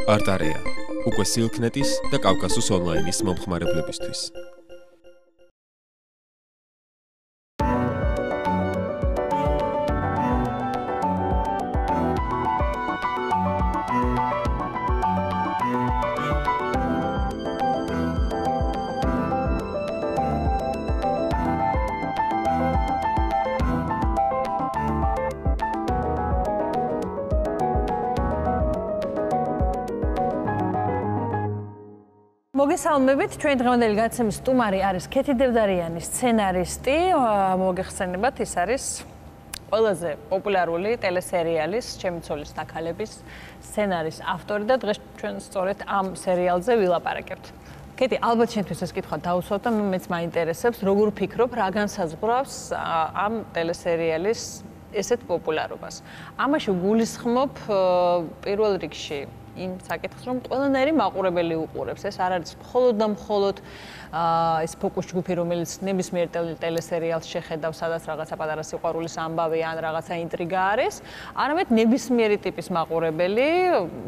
არტარია უკვე სილქნეტის და კავკასუს ონლაინის მომხმარებლებისთვის. მოგესალმებით, ჩვენ დღევანდელი გადაცემის სტუმარი არის ქეთი დევდარიანი, სცენარისტი. მოგეხსენებათ, ის არის ყველაზე პოპულარული ტელესერიალის ჩემი ცოლის ნაქალების სცენარის ავტორი და დღეს ჩვენ სწორედ ამ სერიალზე ვილაპარაკებთ. ქეთი, ალბათ შენთვის ეს კითხვა დავუსვათ და მეც მაინტერესებს, როგორ ვფიქრობ, რა განსაზღვრავს ამ ტელესერიალის ესეთ პოპულარობას. ამაში გულისხმობ პირველ რიგში იმ საკითხს, რომ ყველანაირი მაყურებელი უყურებს. ეს არ არის მხოლოდ და მხოლოდ ეს ფოკუს ჯგუფი, რომელიც ნებისმიერ ტელესერიალს შეხედავს, სადაც რაღაცა პატარა სიყვარულის ამბავი ან რაღაცა ინტრიგა არის, არამედ ნებისმიერი ტიპის მაყურებელი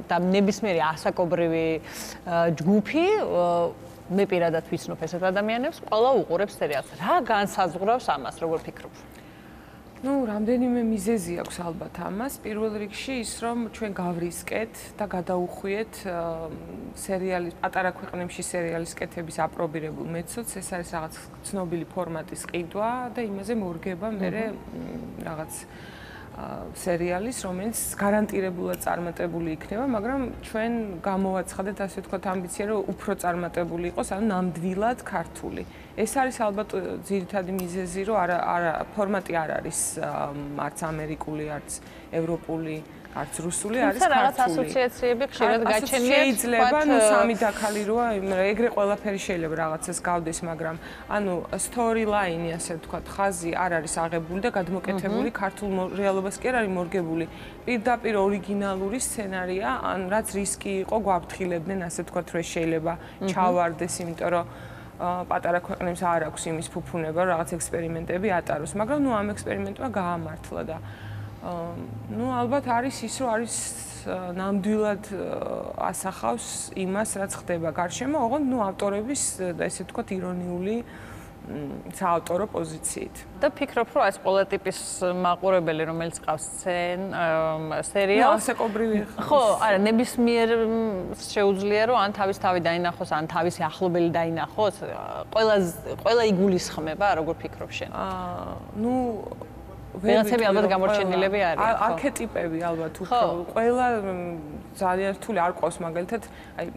და ნებისმიერი ასაკობრივი ჯგუფი, მე პირადად ვიცნობ ესეთ ადამიანებს, ყველა უყურებს სერიალს. რა განსაზღვრავს ამას, როგორ ფიქრობ? რამდენიმე მიზეზი აქვს ალბათ ამას. პირველ რიგში ის, რომ ჩვენ გავრისკეთ და გადაუხვიეთ სერიალის პატარა ქვეყნებში სერიალის კეთების აპრობირებულ მეთოდს. ეს არის რაღაც ცნობილი ფორმატის ყიდვა და იმაზე მორგება მერე რაღაც სერიალის, რომელიც გარანტირებულად წარმატებული იქნება, მაგრამ ჩვენ გამოვაცხადეთ, ასე ვთქვათ, ამბიცია, რომ უფრო წარმატებული იყოს, ანუ ნამდვილად ქართული. ეს არის ალბათ ძირითადი მიზეზი, რომ ფორმატი არ არის არც ამერიკული, არც ევროპული, არც რუსული, არის ქართული. რაღაც ასოციაციები ხშირად გაჩენიათ. შეიძლება, სამი დაქალი როა, ეგრე ყველაფერი შეიძლება რაღაცას გავდეს, მაგრამ ანუ story line, ასე ვთქვათ, ხაზი არ არის აღებული და გადმოკეთებული ქართულ რეალობას კი არ არის მორგებული. პირდაპირ ორიგინალური სცენარია, ან რაც რისკი იყო, გვაფრთხილებდნენ, ასე ვთქვათ, რომ შეიძლება ჩავარდეს, იმიტომ რომ პატარა ქვეყნებს არ აქვს იმის ფუფუნება, რაღაც ექსპერიმენტები ატაროს, მაგრამ ამ ექსპერიმენტმა გაამართლა და ალბათ არის ის, რომ არის ნამდვილად ასახავს იმას, რაც ხდება გარშემო, ოღონდ ავტორების და ესე ვთქვათ ირონიული საავტორო პოზიციით. და ფიქრობ, რომ ეს ყველა ტიპის მაყურებელი, რომელიც ყავს სერიალს, ასაკობრივი ხო, არა, ნებისმიერ შეუძლია, რომ ან თავის თავი დაინახოს, ან თავისი ახლობელი დაინახოს, ყველა იგულისხმება, როგორ ფიქრობ შენ? ვიღაცები ალბათ გამორჩენილები არიან, ხო? არქეტიპები ალბათ უფრო. ყველა ძალიან რთული არ ყავს მაგალითად,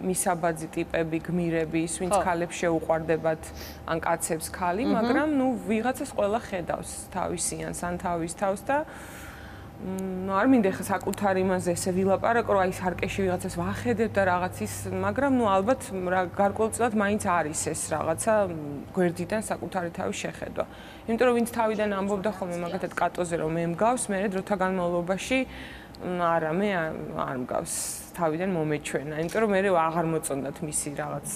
მისაბაძი ტიპები, გმირები, ის ვინც ქალებს შეუყვარდებათ, ან კაცებს ქალი, მაგრამ ვიღაცას ყველა ხედავს თავისიანს, ან თავის თავს და არ მინდა ხა საკუთარ იმაზე ესე ვილაპარაკო, რომ აი სარკეში ვიღაცას ვახედებ და რაღაც ის, მაგრამ ალბათ გარკვეულწილად მაინც არის ეს რაღაცა გვერდიდან საკუთარი თავის შეხედვა. იმიტომ რომ ვინც თავიდან ამბობდა ხოლმე მაგათად კატოზე რომ მე მგავს, მე დროთა განმავლობაში არა, მე არ მგავს, თავიდან მომეჩვენა. იმიტომ რომ მე აღარ მოწონდათ მისი რაღაც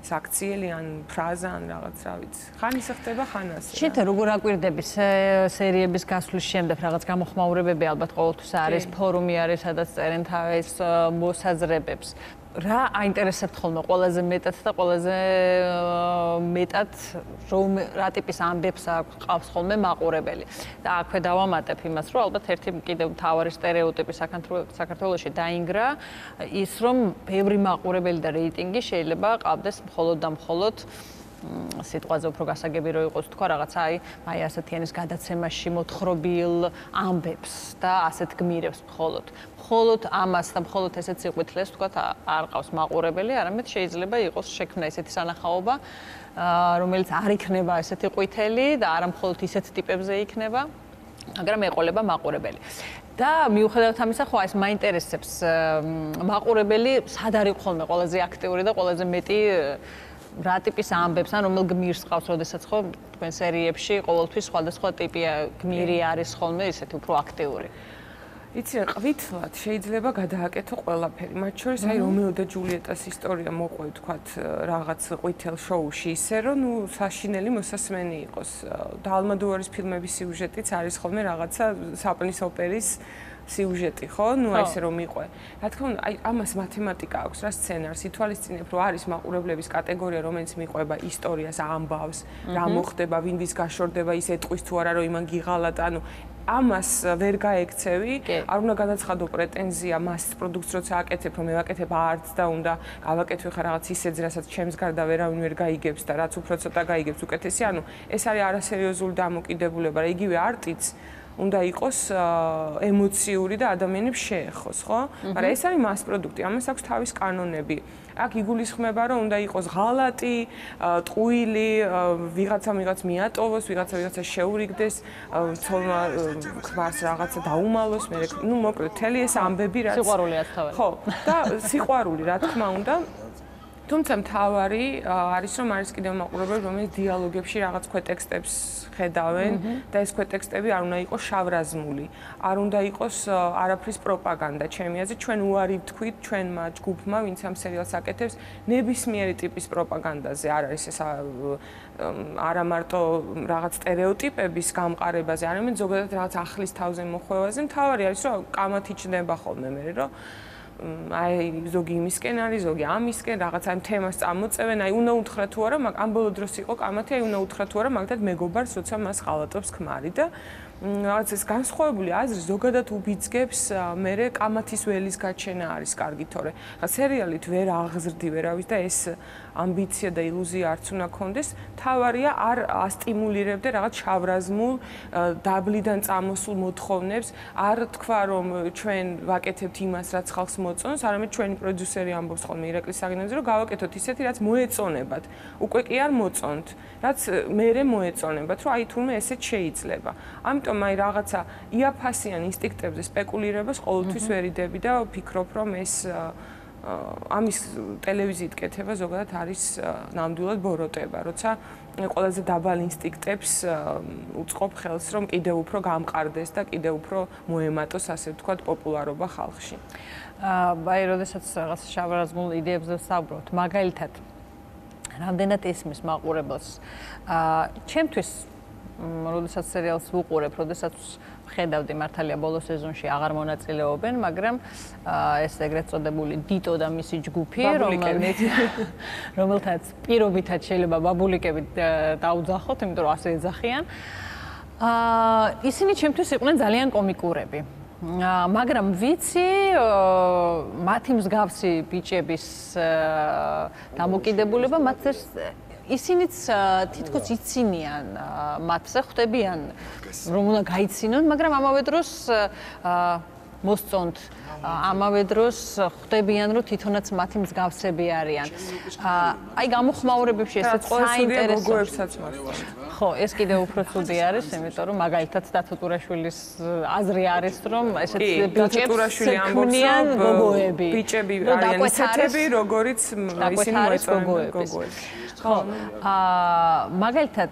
საქციელი ან ფრაზა ან რაღაც რა ვიცი. ხან ისე ხდება, ხან ასე. შენ როგორ აკვირდები სერიების გასვლის შემდეგ რაღაც გამოხმაურებები ალბათ ყოველთვის არის, ფორუმი არის, სადაც წერენ თავის მოსაზრებებს. რა აინტერესებთ ხოლმე ყველაზე მეტად და ყველაზე მეტად რა ტიპის ამბებს ყავს ხოლმე მაყურებელი. და აქვე დავამატებ იმას, რომ ალბათ ერთი კიდევ მთავარი სტერეოტიპი საქართველოში დაინგრა ის, რომ ბევრი მაყურებელი და რეიტინგი შეიძლება ყავდეს მხოლოდ და მხოლოდ სიტყვაზე უფრო გასაგები რო იყოს თქვა რაღაცა აი ასეთიანის გადაცემაში მოთხრობილ ამბებს და ასეთ გმირებს მხოლოდ ამას და მხოლოდ ესეთ სიყვითლეს თქვა არ ყავს მაყურებელი, არამედ შეიძლება იყოს შექმნა ესეთი სანახაობა, რომელიც არ იქნება ესეთი ყვითელი და არა მხოლოდ ისეთ ტიპებზე იქნება, მაგრამ ეყოლება მაყურებელი. და მიუხედავად ამისა, ხო ეს მაინტერესებს მაყურებელი სად არის ხოლმე ყველაზე აქტიური და ყველაზე მეტი რა ტიპის ამბებს, ან რომელ გმირს ყავს, როდესაც ხო თქვენ სერიებში ყოველთვის სხვადასხვა ტიპი გმირი არის ხოლმე ისეთი უფრო აქტიური. იცი რა, ყვითლად შეიძლება გადააკეთო ყველაფერი. მათ შორის აი რომეო და ჯულიეტას ისტორია მოყვე თქვათ რაღაც ყვითელ შოუში ისე რომ ნუ საშინელი მოსასმენი იყოს. და ალმოდოვარის ფილმების სიუჟეტიც არის ხოლმე რაღაცა საპნის ოპერის სიუჟეტი, ხო? ნუ აი ესე რომ მიყვე. რა თქმა უნდა, აი ამას მათემატიკა აქვს, რა სცენარს ითვალისწინებ, რომ არის მაყურებლების კატეგორია, რომელიც მიყვება ისტორიას, ამბავს, რა მოხდება, ვინ ვის გაშორდება, ის ეტყვის თუ არა, რომ იმან გიღალატ, ანუ ამას ვერ გაექცევი, არ უნდა განაცხადო პრეტენზია მას პროდუქტს როცა აკეთებ, რომ მე ვაკეთებ არც და უნდა გავაკეთე ხა რაღაც ისედაც, რასაც ჩემს გარდა ვერავინ ვერ გაიგებს და რაც უფრო ცოტა გაიგებს უკეთესი, ანუ ეს არის არასერიოზული დამოკიდებულება, რა იგივე არტიც უნდა იყოს ემოციური და ადამიანებს შეეხოს, ხო? მაგრამ ეს არის მას პროდუქტი, ამას აქვს თავის კანონები. აქ იგულისხმება, რომ უნდა იყოს ღალატი, ტყუილი, ვიღაცა მიატოვოს, ვიღაცა შეურიგდეს, ცოლმა ქმარს რაღაცა დაუმალოს, მე ნუ მოკლედ მთელი ეს ამბები რაც სიყვარულიაც თავი. ხო, და სიყვარული რა თქმა უნდა თუმცა მთავარი არის რომ არის კიდევ მაყურებლები რომელიც დიალოგებში რაღაც ქვეტექსტებს ხედავენ და ეს ქვეტექსტები არ უნდა იყოს შავრაზმული, არ უნდა იყოს არაფრის პროპაგანდა. ჩემი აზრით ჩვენ უარი ვთქვით ჩვენმა ჯგუფმა, ვინც ამ სერიალს აკეთებს, ნებისმიერი ტიპის პროპაგანდაზე, არ არის ეს არა მარტო რაღაც სტერეოტიპების გამყარებაზე, არამედ ზოგადად რაღაც ახლის თავზე მოხვევაზე. მთავარი არის რომ კამათი ჩნდება ხოლმე მე რომ აი ზოგი იმისკენ არის, ზოგი ამისკენ, რაღაც ამ თემას წამოწევენ, აი უნდა უთხრა თუ არა, მაგრამ ამ ბოლო დროს იყო კამათი, აი უნდა უთხრა თუ არა, მაგათ მეგობარს, როცა მას ღალატობს ქმარი და რაღაც ეს განსხვავებული აზრი ზოგადად უბიძგებს მე კამათის ველის გაჩენა არის კარგი, თორე სერიალით ვერ აღზრდი ვერავის და ეს ამბიცია და ილუზია არც უნდა კონდეს, თავარია არ ასტიმულირებდე რაღაც შავრაზმულ დაბლიდან წამოსულ მოთხოვნებს, არ თქვა რომ ჩვენ ვაკეთებთ იმას, რაც ხალხს მოწონს, არამედ ჩვენი პროდიუსერი ამბობს ხოლმე ირაკლის საგინებზე, რომ გავაკეთოთ ისეთი, რაც მოეწონებათ. უკვე კი არ მოწონთ, რაც მერე მოეწონებათ, რომ აი თურმე ესეც შეიძლება. ამიტომ აი რაღაცა იაფასიან ინსტინქტებზე სპეკულირებას ყოველთვის ვერ იდები და ვფიქრობ, რომ ეს ამის ტელევიზიით კეთება ზოგადად არის ნამდვილად ბოროტება, როცა ყველაზე დაბალ ინსტინქტებს უწყობ ხელს, რომ კიდევ უფრო გამყარდეს და კიდევ უფრო მოემატოს, ასე ვთქვათ, პოპულარობა ხალხში. აი, როდესაც რაღაც შავრაზმულ იდეებზე ვსაუბრობთ, მაგალითად, რამდენად ესმის მაყურებელს. ჩემთვის როდესაც სერიალს ვუყურებ, როდესაც ხედავდი მართალია ბოლო სეზონში აღარ მონაწილეობენ, მაგრამ ეს ეგრეთ წოდებული დიტო და მისი ჯგუფი, რომელთაც პირობითად შეიძლება ბაბულიკებით დაუძახოთ, იმიტომ რომ ასე ეძახიან. ისინი ჩემთვის იყვნენ ძალიან კომიკურები. მაგრამ ვიცი, მათი მსგავსი ბიჭების დამოკიდებულება მათ ისინიც თითქოს იცინიან მათზე, ხვდებიან რომ უნდა გაიცინონ, მაგრამ ამავე დროს მოსწონთ, ამავე დროს ხვდებიან რომ თვითონაც მათი მსგავსები არიან. აი გამოხმაურებებში ესეც საინტერესო გოგოებსაც მართლა. ხო, ეს კიდევ უფრო ცუდი არის, იმიტომ რომ მაგალითად დათო ტურაშვილის აზრი არის, რომ ესეთ ბიჭებს ქმნიან გოგოები. ბიჭები არიან ისეთები, როგორიც ისინი მოეწონენ გოგოებს. ხო, მაგალითად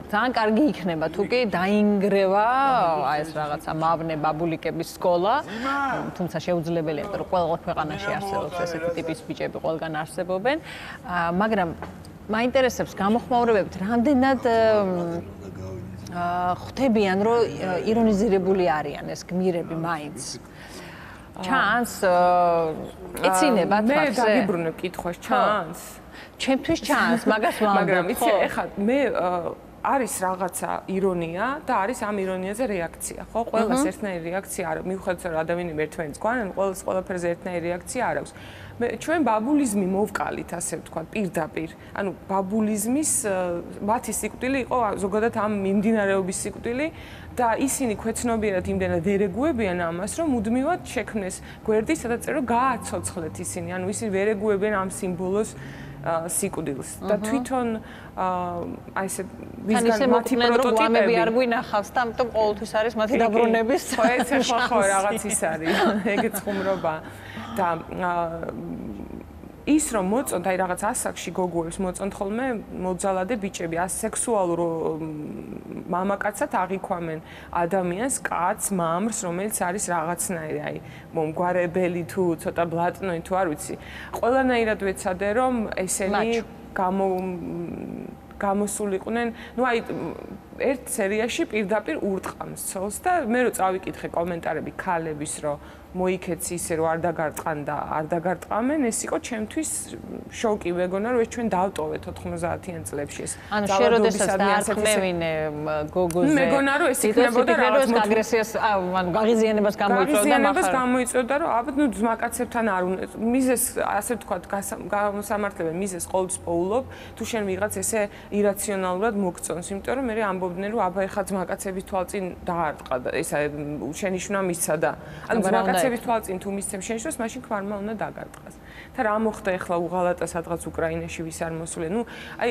ძალიან კარგი იქნება თუ კი დაინგრევა აი ეს რაღაცა მავნე ბაბულიკების სკოლა, თუმცა შეუძლებელია, იმიტომ რომ ყველა ქვეყანაში არსებობს ესეთი ტიპის ბიჭები, ყველგან არსებობენ, მაგრამ მაინტერესებს გამოხმაურებებით რამდენად ხვდებიან, რომ ირონიზირებული არიან ეს გმირები მაინც. ჩანს ეცინებათ მე დაგიბრუნებ კითხვას, ჩანს? ჩემთვის ჩანს, მაგას ვამბობ. მაგრამ იცი, ეხლა მე არის რაღაცა ირონია და არის ამ ირონიაზე რეაქცია, ხო? ყველას ერთნაირი რეაქცია არ აქვს. მიუხედავად რომ ადამიანები ერთმანეთს გვანან, ყველას ყველაფერზე ერთნაირი რეაქცია არ აქვს. ჩვენ ბაბულიზმი მოვკალით, ასე ვთქვათ, პირდაპირ. ანუ ბაბულიზმის მათი სიკვდილი იყო ზოგადად ამ მიმდინარეობის სიკვდილი და ისინი ქვეცნობიერად იმდენად ვერ ეგუებიან ამას, რომ მუდმივად შექმნეს გვერდი, სადაც წერო გააცოცხლეთ ისინი. ანუ ისინი ვერ ეგუებიან ამ სიმბოლოს სიკვდილს და თვითონ აი ესე ვისგან მათი პროტოტიპები არ გვინახავს და ამიტომ ყოველთვის არის მათი დაბრუნების ხო ეს ხო რაღაც ის არის ეგეც ხუმრობა და ის რომ მოწონთ, აი რაღაც ასაკში გოგოებს მოწონთ ხოლმე მოძალადე ბიჭები, ასექსუალურ მამაკაცად აღიქვამენ ადამიანს, კაცს, მამრს, რომელიც არის რაღაცნაირი, აი მომგვარებელი თუ ცოტა ბლატნოი თუ არ ვიცი. ყველანაირად ვეცადე რომ ესენი გამოსულიყვნენ, ну აი ერთ სერიაში პირდაპირ ურტყამს ცოლს და მე რო წავიკითხე კომენტარები ქალების რომ მოიქეც ისე რომ არ დაგარტყან და არ დაგარტყამენ, ეს იყო ჩემთვის შოკი, მეგონა რომ ეს ჩვენ დავტოვეთ 90-იან წლებში ეს. ანუ შეროდესაც დაარქმევინე გოგოზე. მეგონა რომ ეს იქნებოდა რაღაც აგრესიას, ანუ გაღიზიანებას გამოიწვევდა მაგრამ გამოიწვევდა რომ აბა ნუ ძმაკაცებთან არ უნდა მიზეს ასე ვთქვათ გამოსამართლებენ მიზეს ყოველთვის პოულობ თუ შენ ვიღაც ესე ირაციონალურად მოგწონს, იმიტომ რომ მე ამბობდნენ რომ აბა ეხა ძმაკაცების თვალწინ დაარტყა და ესა შენიშვნა მისცა და ანუ ძმაკაცების თვალწინ თუ მისცემ შენიშნოს, მაშინ ქმარმა უნდა დაგარტყას. და რა მოხდა ეხლა უღალატა სადღაც უკრაინაში ვის არ მოსულე. ნუ აი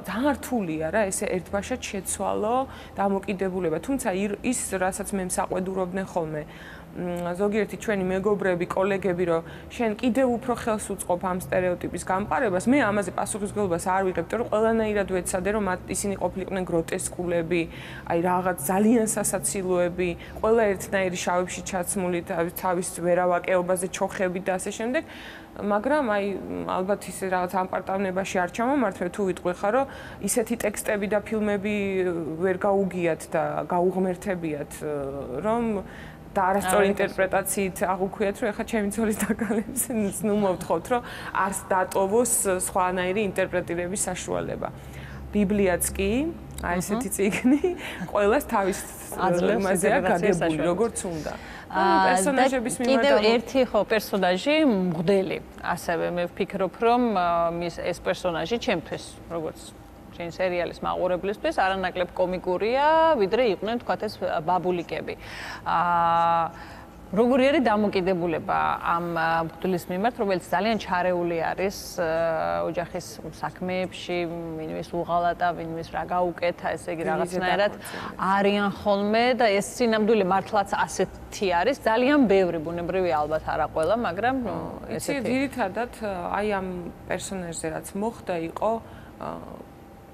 ძალიან რთულია რა ესე ერთბაშად შეცვალო დამოკიდებულება. თუმცა ის რასაც მე მსაყვედურობდნენ ხოლმე ზოგიერთი ჩვენი მეგობრები, კოლეგები, რომ შენ კიდევ უფრო ხელს უწყობ ამ სტერეოტიპის გამყარებას, მე ამაზე პასუხისმგებლობას არ ვიღებ, იმიტომ რომ ყველანაირად ვეცადე, რომ ისინი ყოფილიყვნენ გროტესკულები, აი რაღაც ძალიან სასაცილოები, ყველა ერთნაირი შავებში ჩაცმული თავის ვერავაკეობაზე ჩოხებით და ასე შემდეგ. მაგრამ აი ალბათ ისე რაღაც ამპარტავნებაში არ ჩამომართვე თუ ვიტყვი ხარ რომ ისეთი ტექსტები და ფილმები ვერ გაუგიათ და გაუღმერთებიათ რომ და არასწორი ინტერპრეტაციით აღუქვიათ რომ ეხა ჩემი ძოლის დაკალებს ნუ მოვთხოვთ რომ არს დატოვოს სხვანაირი ინტერპრეტირების საშუალება. ბიბლიაც კი, აი ესეთი წიგნი, ყოველას თავის აზრზეა გაგებული, როგორც უნდა. პერსონაჟების მიმართ კიდევ ერთი ხო პერსონაჟი მღვდელი. ასევე მე ვფიქრობ რომ ეს პერსონაჟი ჩემთვის, როგორც შენ სერიალის მაყურებლისთვის არანაკლებ კომიკურია, ვიდრე იყვნენ თქვათ ეს ბაბულიკები. როგორი არის დამოკიდებულება ამ მღვდლის მიმართ, რომელიც ძალიან ჩარეული არის ოჯახის საქმეებში, ვინმეს უღალატა, ვინმეს რა გაუკეთა, ესე იგი რაღაცნაირად არიან ხოლმე და ეს სინამდვილე მართლაც ასეთი არის, ძალიან ბევრი ბუნებრივი ალბათ არა ყველა, მაგრამ ესეთი ძირითადად აი ამ პერსონაჟზე რაც მოხდა იყო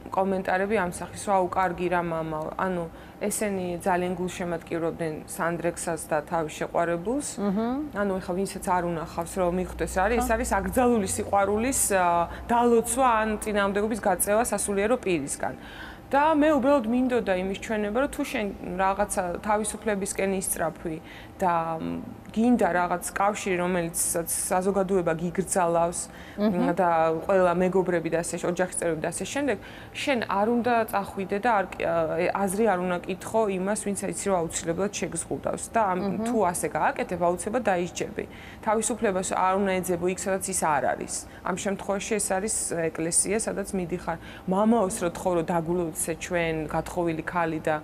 კომენტარები ამ სახის რომ აუ კარგი რა მამა, ანუ ესენი ძალიან გულშემატკივრობდნენ სანდრექსას და თავის შეყვარებულს. ანუ ეხლა ვინცაც არ უნახავს რომ მიხვდეს რა არის, ეს არის აკრძალული სიყვარულის დალოცვა ან წინააღმდეგობის გაწევა სასულიერო პირისგან. და მე უბრალოდ მინდოდა იმის ჩვენება რომ თუ შენ რაღაცა თავისუფლებისკენ ისწრაფვი და გინდა რაღაც კავშირი რომელიც საზოგადოება გიგრძალავს და ყველა მეგობრები და ასე ოჯახის წევრები და ასე შემდეგ შენ არ უნდა წახვიდე და აზრი არ უნდა კითხო იმას ვინც იცი რომ აუცილებლად შეგზღუდავს და თუ ასე გააკეთებ აუცილებლად დაისჯები თავისუფლებას არ უნდა ეძებო იქ სადაც ის არ არის ამ შემთხვევაში ეს არის ეკლესია სადაც მიდიხარ მამაოს რო თხოვ რომ დაგულოცე ჩვენ გათხოვილი ქალი და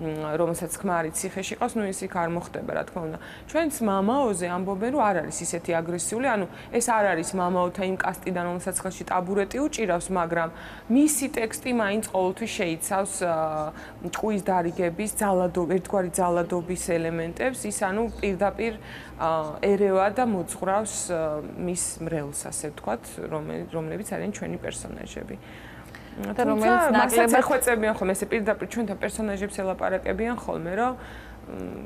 რომელსაც ქმარი ციხეში ყავს, ნუ ის იქ არ მოხდება, რა თქმა უნდა. ჩვენც მამაოზე ამბობენ, რომ არ არის ისეთი აგრესიული, ანუ ეს არ არის მამაოთა იმ კასტიდან, რომელსაც ხელში ტაბურეტი უჭირავს, მაგრამ მისი ტექსტი მაინც ყოველთვის შეიცავს ჭკუის დარიგების, ერთგვარი ძალადობის ელემენტებს, ის ანუ პირდაპირ ერევა და მოძღვრავს მის მრევლს, ასე ვთქვათ, რომლებიც არიან ჩვენი პერსონაჟები. და რომელიც ნაკლებად ეხვეწებიან ხოლმე ესე პირდაპირ ჩვენთან პერსონაჟებს ელაპარაკებიან ხოლმე რომ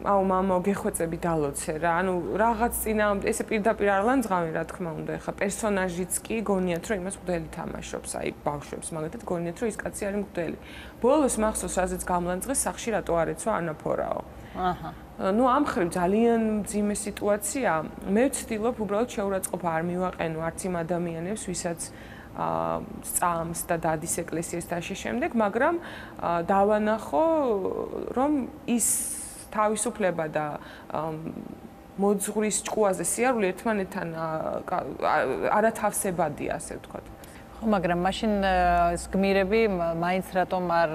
აუ მამაო გეხვეწები დალოცე რა ანუ რაღაც წინააღმდეგ ესე პირდაპირ არ ლანძღავენ რა თქმა უნდა ეხა პერსონაჟიც კი გონიათ რომ იმას მღვდელი თამაშობს აი ბავშვებს მაგათად გონიათ რომ ის კაცი არის მღვდელი ბოლოს მახსოვს რაზეც გამლანძღეს სახში რატო არ ეცვა ანაფორაო აჰა ну ამ ხრივ ძალიან მძიმე სიტუაცია მე ვცდილობ უბრალოდ შეურაცხყოფა არ მივაყენო არც იმ ადამიანებს ვისაც სწამს და დადის ეკლესიას და შემდეგ, მაგრამ დავანახო, რომ ის თავისუფლება და მოძღვრის ჭკუაზე სიარული ერთმანეთთან არათავსებადია, ასე ვთქვათ. ხო, მაგრამ მაშინ ეს გმირები მაინც რატომ არ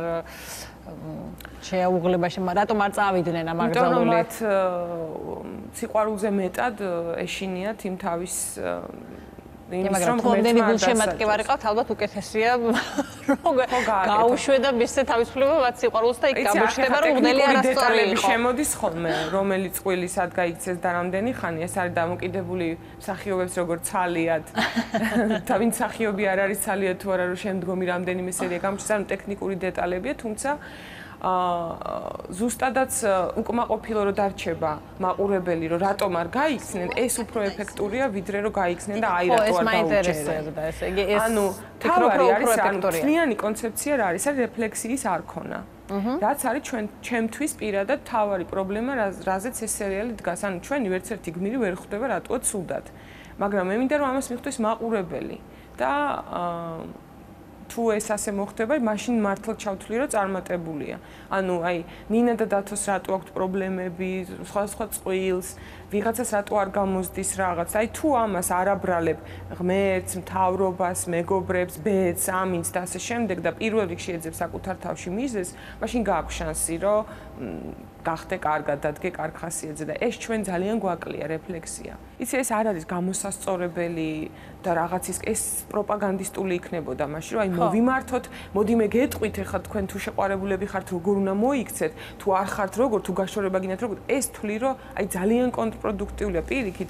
შეაუღლებაში, რატომ არ წავიდნენ ამ აკრძალული? სიყვარულზე მეტად ეშინიათ იმ თავის მაგრამ თუნდენი გულშემატკივარი ყავთ, ალბათ უკეთესია რომ გაუშვე და მისცე თავისუფლება მათ სიყვარულს და იქ გამოჩნდება რომ უღდელი არასწორი იყო. შემოდის ხოლმე, რომელიც წყვილი სად გაიქცეს და რამდენი ხანი, ეს არის დამოკიდებული მსახიობებს როგორც ცალიად. და ვინ მსახიობი არ არის ცალიად თუ არა, რომ შემდგომი რამდენიმე სერია გამოჩნდეს, ანუ ტექნიკური დეტალებია, თუმცა ზუსტადაც უკმაყოფილო რომ დარჩება მაყურებელი რომ რატომ არ გაიქცნენ ეს უფრო ეფექტურია ვიდრე რომ გაიქცნენ და აი რატო არ დაუჭერენ ესე იგი ეს ანუ თავარი არის ანუ თლიანი კონცეფცია რა არის რეფლექსიის არქონა რაც არის ჩემთვის პირადად თავარი პრობლემა რაზეც ეს სერიალი დგას ანუ ჩვენი ვერცერთი გმირი ვერ ხვდება რატოა ცუდად მაგრამ მე მინდა რომ ამას მიხვდეს მაყურებელი და თუ ეს ასე მოხდება, მაშინ მართლა ჩავთვლი, რომ წარმატებულია. ანუ აი, ნინა და დათოს რატო აქვთ პრობლემები, სხვადასხვა წყვილს, ვიღაცას რატო არ გამოსდის რაღაც. აი, თუ ამას არ აბრალებ ღმერთს, მთავრობას, მეგობრებს, ბედს, ამინს და ასე შემდეგ და პირველ რიგში ეძებ საკუთარ თავში მიზეს, მაშინ გააქვს შანსი, რომ გახდე კარგად, დადგე კარგ ხასიათზე და ეს ჩვენ ძალიან გვაკლია რეფლექსია. იცი ეს არ არის გამოსასწორებელი და რაღაცის ეს პროპაგანდისტული იქნებოდა მაშინ, რომ აი მოვიმართოთ, მოდი მე გეტყვით ახლა თქვენ თუ შეყვარებულები ხართ, როგორ უნდა მოიქცეთ, თუ არ ხართ როგორ, თუ გაშორება გინდათ როგორ, ეს თვლი რომ აი ძალიან კონტრპროდუქტიულია პირიქით.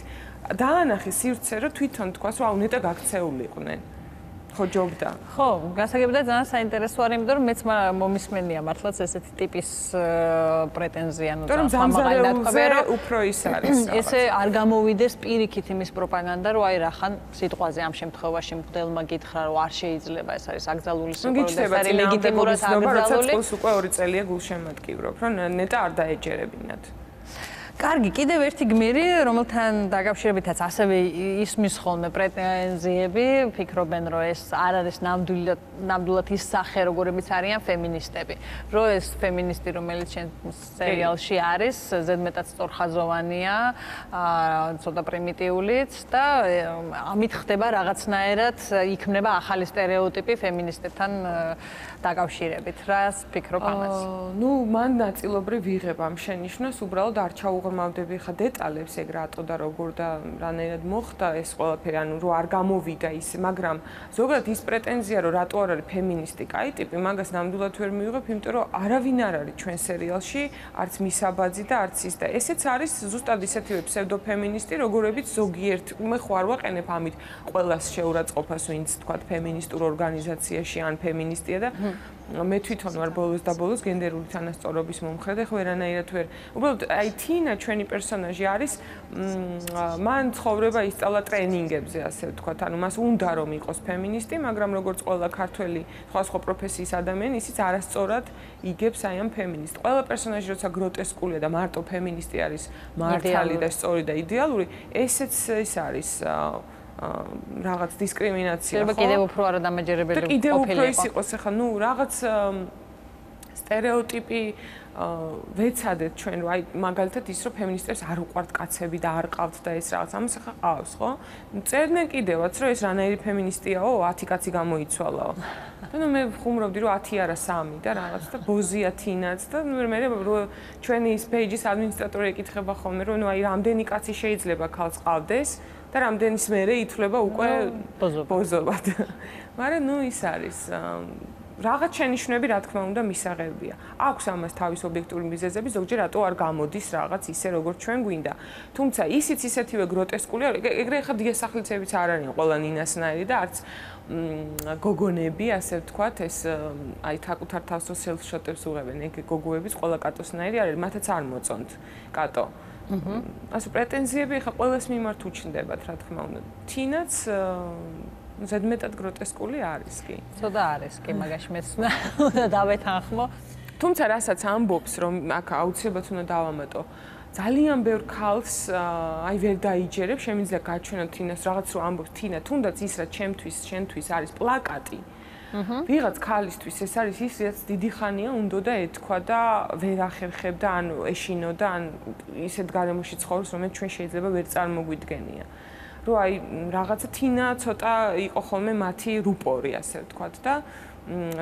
დაანახე სივრცე რომ თვითონ თქვას რომ აუ ნეტა გაქცეულიყვნენ. ხო ჯობდა. ხო, გასაგებია ძალიან საინტერესო არის, იმიტომ რომ მეც მომისმენია მართლაც ესეთი ტიპის პრეტენზია, ანუ ძამძარეულზე უფრო ის არის. ესე არ გამოვიდეს პირიქით იმის პროპაგანდა, რომ აი რახან სიტყვაზე ამ შემთხვევაში მღვდელმა გითხრა, რომ არ შეიძლება ეს არის აკრძალული სიყვარული და ეს არის ლეგიტიმურად აკრძალული. როცა უკვე 2 წელია გულშემატკივრობ, რომ ნეტა არ დაეჯერებინათ. კარგი, კიდევ ერთი გმირი, რომელთან დაკავშირებითაც ასევე ისმის ხოლმე პრეტენზიები, ფიქრობენ, რომ ეს არ არის ნამდვილად ის სახე, როგორებიც არიან ფემინისტები. რომ ეს ფემინისტი, რომელიც შენ სერიალში არის, ზედმეტად სწორხაზოვანია, ცოტა პრიმიტიულიც და ამით ხდება რაღაცნაირად იქმნება ახალი სტერეოტიპი ფემინისტებთან დაკავშირებით. რას ფიქრობ ამას? ნუ მან ნაწილობრივ ვიღებ ამ შენიშვნას, უბრალოდ არ ჩაუღრმავდები ხა დეტალებს ეგ რატო და როგორ და რანაირად მოხდა ეს ყველაფერი, ანუ რომ არ გამოვიდა ის, მაგრამ ზოგადად ის პრეტენზია, რომ რატო არ არის ფემინისტი კაი ტიპი, მაგას ნამდვილად ვერ მივიღებ, იმიტომ რომ არავინ არ არის ჩვენ სერიალში, არც მისაბაძი და არც ის და ესეც არის ზუსტად ისეთივე ფსევდოფემინისტი, როგორებიც ზოგიერთ მე ხო არ ვაყენებ ამით ყველას შეურაცხყოფას, ვინც თქვა ფემინისტურ ორგანიზაციაში ან ფემინისტია და მე თვითონ ვარ ბოლოს და ბოლოს გენდერული თანასწორობის მომხრე და ყველანაირად ვერ. უბრალოდ აი თინა ჩვენი პერსონაჟი არის მან ცხოვრება ისწავლა ტრენინგებზე ასე ვთქვათ. ანუ მას უნდა რომ იყოს ფემინისტი, მაგრამ როგორც ყველა ქართველი სხვადასხვა პროფესიის ადამიანი, ისიც არასწორად იგებს აი ამ ფემინისტს. ყველა პერსონაჟი როცა გროტესკულია და მარტო ფემინისტი არის მართალი და სწორი და იდეალური, ესეც ის არის რაღაც დისკრიმინაცია, ხო? შეიძლება კიდევ უფრო არადამაჯერებელი ყოფილიყო. კიდევ უფრო ის იყოს, ახლა ნუ რაღაც სტერეოტიპი ვეცადეთ ჩვენ, რომ აი მაგალითად ის რომ ფემინისტებს არ უყვართ კაცები და არ ყავთ და ეს რაღაც ამას ახლა ყავს, ხო? წერდნენ კიდევაც, რომ ეს რანაირი ფემინისტიაო, 10 კაცი გამოიცვალაო. და ნუ მე ხუმრობდი, რომ 10 არა 3 და რაღაც და ბოზია თინაც და მე ჩვენი ის პეიჯის ადმინისტრატორი ეკითხება ხოლმე, რომ ნუ აი რამდენი კაცი შეიძლება ქალს ყავდეს და რამდენის მერე ითვლება უკვე ბოზობად. მაგრამ ნუ ის არის რაღაც შენიშვნები რა თქმა უნდა მისაღებია. აქვს ამას თავის ობიექტური მიზეზები, ზოგჯერ რატო არ გამოდის რაღაც ისე როგორც ჩვენ გვინდა. თუმცა ისიც ისეთივე გროტესკულია, ეგრე ხა დიასახლისებიც არ არიან ყველა ნინასნაირი და არც გოგონები, ასე ვთქვათ, ეს აი თაკუთარ თავს სელფ შოტებს უღებენ. ეგ გოგოებიც ყველა კატოსნაირი არის, მათაც არ მოწონთ კატო. ასე პრეტენზიები ხა ყველას მიმართ უჩნდებათ, რა თქმა უნდა. თინაც ზედმეტად გროტესკული არის კი. ცოტა არის კი, მაგაში მეც უნდა დავეთანხმო. თუმცა რასაც ამბობს, რომ აქ აუცილებლად უნდა დავამატო, ძალიან ბევრ ქალს აი ვერ დაიჯერებ, შემიძლია გაჩვენოთ თინას რაღაც რომ ამბობს თინა, თუნდაც ის რა შენთვის არის პლაკატი. ვიღაც ქალისთვის ეს არის ის, რაც დიდი ხანია უნდა ეთქვა და ვერ ახერხებდა, ან ეშინოდა, ან ისეთ გარემოში ცხოვრობს, რომელიც ჩვენ შეიძლება ვერ წარმოგვიდგენია. რომ აი რაღაცა თინა ცოტა იყო ხოლმე მათი რუპორი, ასე ვთქვათ და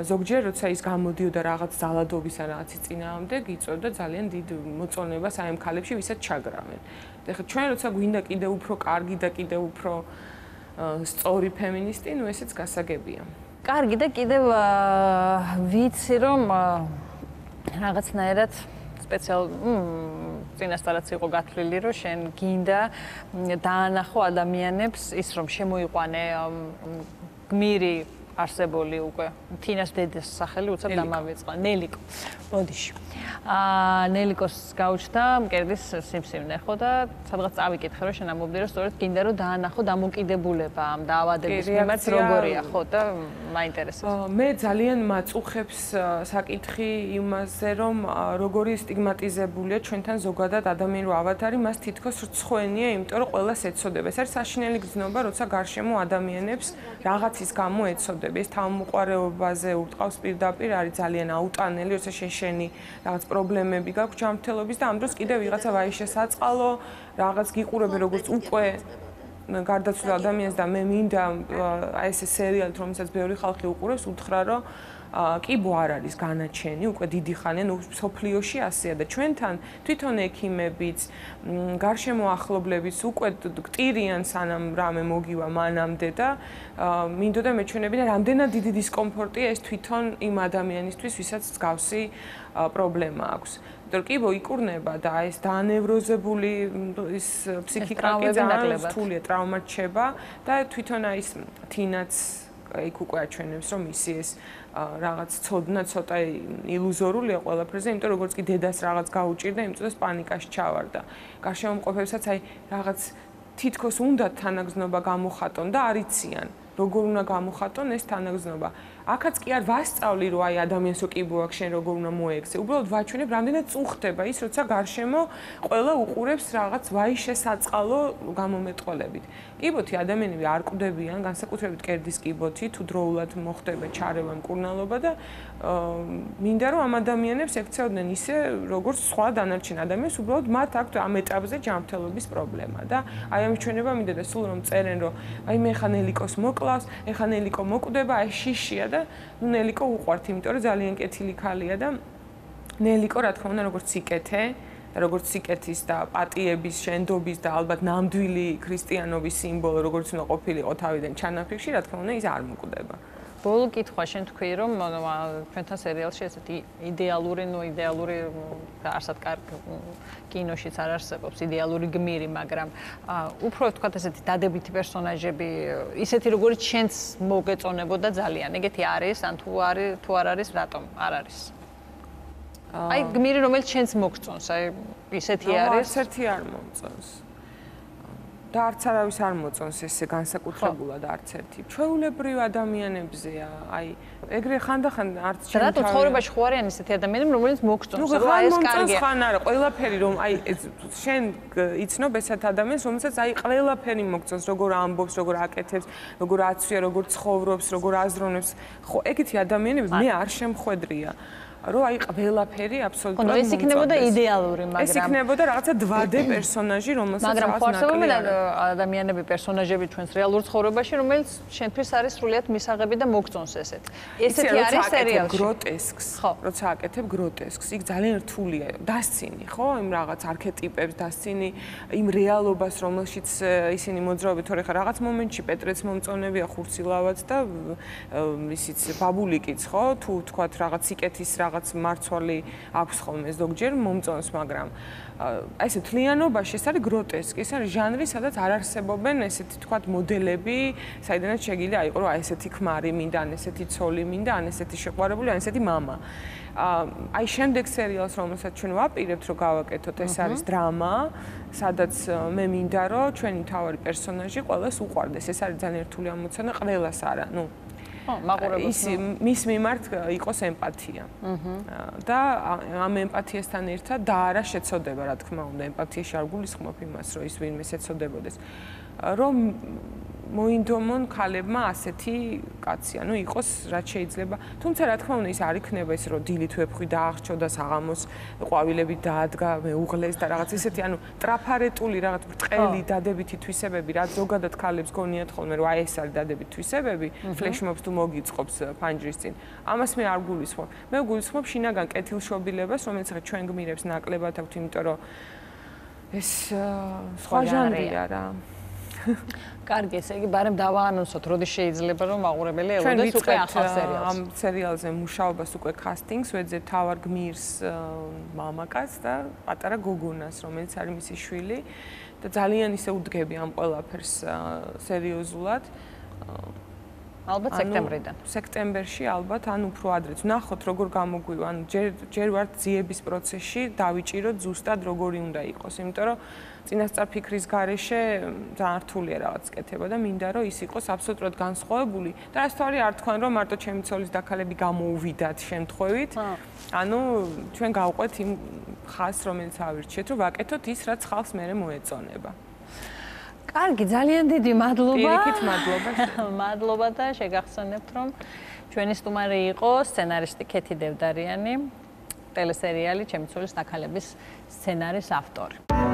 ზოგჯერ როცა ის გამოდიოდა რაღაც ძალადობის ან რაღაცის წინააღმდეგ, იწვევდა ძალიან დიდ მოწონებას აი ამ ქალებში, ვისაც ჩაგრავენ. ეხლა ჩვენ როცა გვინდა კიდე უფრო კარგი და კიდე უფრო სწორი ფემინისტი, ნუ ესეც გასაგებია. კარგი და კიდევ ვიცი რომ რაღაცნაირად წინასწარაც იყო გათვლილი რომ შენ გინდა დაანახო ადამიანებს ის რომ შემოიყვანე გმირი არსებული უკვე თინას დედეს სახელი უცებ დამავიწყა ნელიკო ბოდიში ნელიკოს გაუჩნდა მკერდის სიმსივნე ხო და სადღაც წავიკითხე რომ შენ ამბობდი რომ სწორედ გინდა რომ დაანახო დამოკიდებულება ამ დაავადების მიმართ როგორია ხო და მაინტერესებს მე ძალიან მაწუხებს საკითხი იმაზე რომ როგორი სტიგმატიზებულია ჩვენთან ზოგადად ადამიანური ავატარი მას თითქოს რცხვენია იმიტომ რომ ყველას ეცოდება ეს არის საშინელი გზნობა როცა გარშემო ადამიანებს რაღაცის გამო ეცოდები ეს თავმოყარეობაზე ურტყავს პირდაპირ არის ძალიან აუტანელი როცა შენი რაღაც პრობლემები გაქვს ჯანმრთელობის და ამ დროს კიდევ ვიღაცა ვაიშე საწყალო რაღაც გიყურები როგორც უკვე გარდაცვლილ ადამიანს და მე მინდა აი ეს სერიალი რომელსაც ბევრი ხალხი უყურებს უთხრა რომ კიბო არ არის განაჩენი უკვე დიდი ხანია ნუ სოფლიოში ასეა და ჩვენთან თვითონ ექიმებიც გარშემო ახლობლებიც უკვე გტირიან სანამ რამე მოგივა მანამდე და მინდოდა მეჩვენებინა რამდენად დიდი დისკომფორტია ეს თვითონ იმ ადამიანისთვის ვისაც მსგავსი პრობლემა აქვს იმიტომ რომ კიბო იკურნება და ეს დაანევროზებული ის ფსიქიკა ძალიან რთულია ტრავმად შეება და თვითონ აი ეს თინაც იქ უკვე აჩვენებს რომ ისი ეს რაღაც ცოდნა ცოტა ილუზორულია ყველაფერზე, იმიტომ როგორც კი დედას რაღაც გაუჭირდა, იმიტომ რომ პანიკაში ჩავარდა. გარშემომყოფებსაც აი რაღაც თითქოს უნდა თანაგზნობა გამოხატონ და არ იციან, როგორ უნდა გამოხატონ ეს თანაგზნობა. აქაც კი არ ვასწავლი რომ აი ადამიანს რო კიბო აქვს შენ როგორ უნდა მოექცე. უბრალოდ ვაჩვენებ რამდენად წუხდება ის, როცა გარშემო ყველა უყურებს რაღაც ვაიშე საწყალო გამომეტყველებით. კიბოთი ადამიანები არ კვდებიან, განსაკუთრებით კერდის კიბოთი, თუ დროულად მოხდება ჩარევა მკურნალობა და მინდა რომ ამ ადამიანებს ექცეოდნენ ისე, როგორც სხვა დანარჩენ ადამიანებს, უბრალოდ მათ აქვთ ამ ეტაპზე ჯანმრთელობის პრობლემა და აი ამ ჩვენება მინდა და სულ რომ წერენ რომ აი მე ხა ნელიკოს მოკლავს, ეხა ნელიკო მოკვდება, აი შიშია და ნუ ნელიკო უყვართ, იმიტომ რომ ძალიან კეთილი ქალია და ნელიკო რა თქმა უნდა როგორც სიკეთე და როგორც სიკეთის და პატიების, შენდობის და ალბათ ნამდვილი ქრისტიანობის სიმბოლო როგორც უნდა ყოფილიყო თავიდან ჩანაფიქრში, რა თქმა უნდა ის არ მოკვდება. ბოლო კითხვა შენ თქვი რომ ჩვენთან სერიალში ესეთი იდეალური არსად კარგ კინოშიც არ არსებობს იდეალური გმირი, მაგრამ უფრო ვთქვათ ესეთი დადებითი პერსონაჟები, ისეთი როგორც შენს მოგეწონებოდა ძალიან. ეგეთი არის ან თუ არ არის, რატომ არ არის? აი გმირი რომელიც შენს მოგწონს, აი ისეთი არის? არც ერთი არ მომწონს. და არც არავის არ მოწონს ესე განსაკუთრებულად არც ერთი. ჩვეულებრივ ადამიანებზეა, აი ეგრე ხანდახან არც ჩემ რატო ცხოვრებაში ხო არიან ისეთი ადამიანები, რომელიც მოგწონს, რომ აი ეს კარგია. ხან არა, ყველაფერი რომ აი შენ იცნობ ესეთ ადამიანს, რომელსაც აი ყველაფერი მოგწონს, როგორ ამბობს, როგორ აკეთებს, როგორ აცვია, როგორ ცხოვრობს, როგორ აზროვნებს. ხო, ეგეთი ადამიანები მე არ შემხვედრია. რომ აი ყველაფერი აბსოლუტურად ეს იქნებოდა იდეალური, მაგრამ ეს იქნებოდა რაღაცა დვადე პერსონაჟი, რომელსაც მაგრამ ხო არსებობენ ადამიანები, პერსონაჟები ჩვენს რეალურ ცხოვრებაში, რომელიც შენთვის არის სრულიად მისაღები და მოგწონს ესეთ. ესეთი არის სერიალში. გროტესკს, როცა აკეთებ გროტესკს, იქ ძალიან რთულია. დასცინი, ხო, იმ რაღაც არქეტიპებს დასცინი, იმ რეალობას, რომელშიც ისინი მოძრაობენ, თორე ხა რაღაც მომენტში პეტრეც მომწონებია, ხურცილავაც და ისიც ბაბულიკიც, ხო, თუ თქვათ რაღაც სიკეთის რაღაც მარცვალი აქვს ხოლმე ზოგჯერ მომწონს, მაგრამ აი ესე თლიანობაში ეს არის გროტესკი, ეს არის ჟანრი, სადაც არ არსებობენ ესეთი თქვათ მოდელები, საიდანაც შეგიძლია აიყო რომ აი ესეთი ქმარი მინდა, ან ესეთი ცოლი მინდა, ან ესეთი შეყვარებული, ან ესეთი მამა. აი შემდეგ სერიალს, რომელსაც ჩვენ ვაპირებთ რომ გავაკეთოთ, ეს არის დრამა, სადაც მე მინდა რომ ჩვენი მთავარი პერსონაჟი ყველას უყვარდეს. ეს არის ძალიან რთული ამოცანა, ყველას არა, ნუ ის მის მიმართ იყოს ემპათია. და ამ ემპათიასთან ერთად და არა შეცოდება, რა თქმა უნდა, ემპათიაში არ გულისხმობ იმას, რომ ის ვინმეს ეცოდებოდეს. რომ მოინდომონ ქალებმა ასეთი კაცი, ანუ იყოს რაც შეიძლება. თუმცა რა თქმა უნდა ის არ იქნება ეს რომ დილით ვეფხვი დააღჭოდა საღამოს ყვავილები დაადგა, მეუღლეს და რაღაც ესეთი, ანუ ტრაფარეტული რაღაც ბრტყელი დადებითი თვისებები, რაც ზოგადად ქალებს გონიათ ხოლმე რომ აი ეს არის დადებითი თვისებები, ფლეშმობს თუ მოგიწყობს ფანჯრის წინ. ამას მე არ გულისხმობ. მე გულისხმობ შინაგან კეთილშობილებას, რომელიც ჩვენ გმირებს ნაკლებად აქვთ, იმიტომ რომ ეს სხვა ჟანრია რა. კარგი, ესე იგი, ბარემ დავაანონსოთ, როდის შეიძლება რომ მაყურებელი ელოდეს უკვე ახალ სერიალს. ამ სერიალზე მუშაობას უკვე casting-ს ვეძებ თავარ გმირს მამაკაც და პატარა გოგონას, რომელიც არის მისი შვილი და ძალიან ისე უდგები ამ ყველაფერს სერიოზულად. ალბათ სექტემბრიდან. სექტემბერში ალბათ, ან უფრო ადრეც. ვნახოთ როგორ გამოგვივა, ანუ ჯერ ვართ ძიების პროცესში, დავიჭიროთ ზუსტად როგორი უნდა იყოს, იმიტომ რომ წინასწარ ფიქრის გარეშე ძალიან რთულია რაღაც კეთება და მინდა რომ ის იყოს აბსოლუტურად განსხვავებული და რას თვარი არ თქვენ რომ მარტო ჩემი ცოლის დაქალები გამოუვიდათ შემთხვევით. ანუ ჩვენ გავყვეთ იმ ხაზს, რომელიც ავირჩიეთ, რომ ვაკეთოთ ის, რაც ხალხს მერე მოეწონება. კარგი, ძალიან დიდი მადლობა. პირიქით მადლობა. მადლობა და შეგახსენებთ, რომ ჩვენი სტუმარი იყო სცენარისტი ქეთი დევდარიანი, ტელესერიალი ჩემი ცოლის დაქალების სცენარის ავტორი.